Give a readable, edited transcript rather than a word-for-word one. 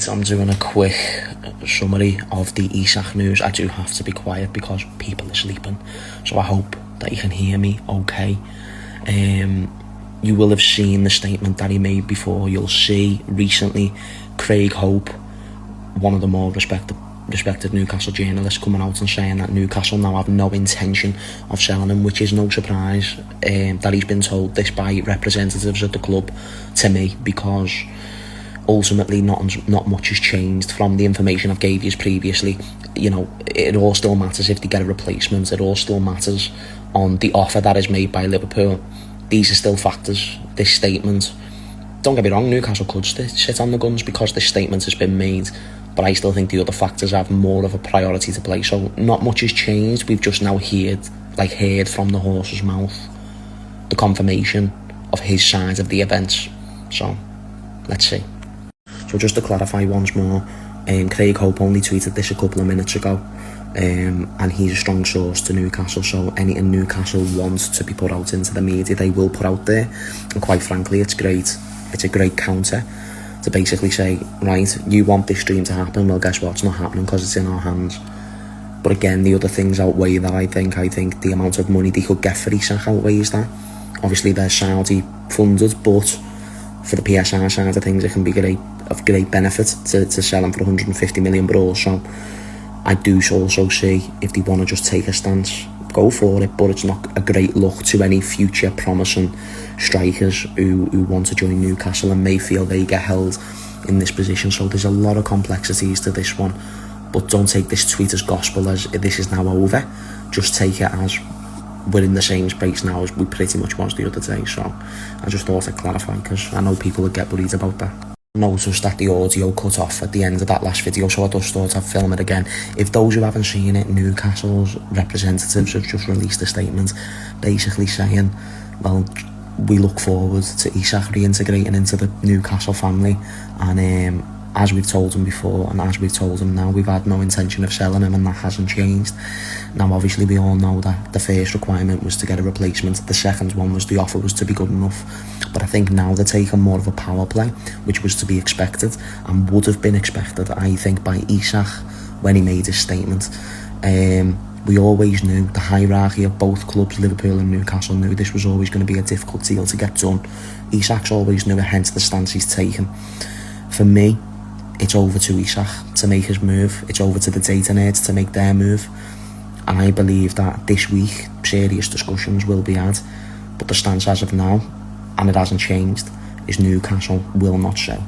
I'm doing a quick summary of the Isak news. I do have to be quiet because people are sleeping, so I hope that you can hear me okay. You will have seen the statement that he made before. You'll see recently Craig Hope, one of the more respected Newcastle journalists, coming out and saying that Newcastle now have no intention of selling him, which is no surprise that he's been told this by representatives of the club to me, because ultimately not much has changed from the information I've gave you previously. You know, it all still matters if they get a replacement. It all still matters on the offer that is made by Liverpool. These are still factors. This statement, don't get me wrong, Newcastle could sit on the guns because this statement has been made, but I still think the other factors have more of a priority to play. So not much has changed. We've just now heard from the horse's mouth the confirmation of his side of the events. So let's see. So just to clarify once more, Craig Hope only tweeted this a couple of minutes ago, and he's a strong source to Newcastle, so anything Newcastle wants to be put out into the media, they will put out there. And quite frankly, it's great. It's a great counter to basically say, right, you want this dream to happen, well guess what, it's not happening because it's in our hands. But again, the other things outweigh that. I think the amount of money they could get for Isak outweighs that. Obviously they're Saudi funded, but for the PSR side of things, it can be of great benefit to sell him for 150 million. But also, I do also see, if they want to just take a stance, go for it. But it's not a great look to any future promising strikers who want to join Newcastle and may feel they get held in this position. So there's a lot of complexities to this one. But don't take this tweet as gospel, as this is now over. Just take it as we're in the same space now as we pretty much was the other day. So I just thought I'd clarify, because I know people would get worried about that. I noticed that the audio cut off at the end of that last video, so I just thought I'd film it again. If those who haven't seen it, Newcastle's representatives have just released a statement basically saying, well, we look forward to Isak reintegrating into the Newcastle family, and as we've told him before and as we've told him now, we've had no intention of selling him, and that hasn't changed. Now obviously we all know that the first requirement was to get a replacement, the second one was the offer was to be good enough. But I think now they're taking more of a power play, which was to be expected and would have been expected, I think, by Isak when he made his statement. We always knew, the hierarchy of both clubs, Liverpool and Newcastle, knew this was always going to be a difficult deal to get done. Isak's always knew it, hence the stance he's taken. For me, it's over to Isak to make his move. It's over to the data nerds to make their move. And I believe that this week, serious discussions will be had. But the stance as of now, and it hasn't changed, is Newcastle will not sell.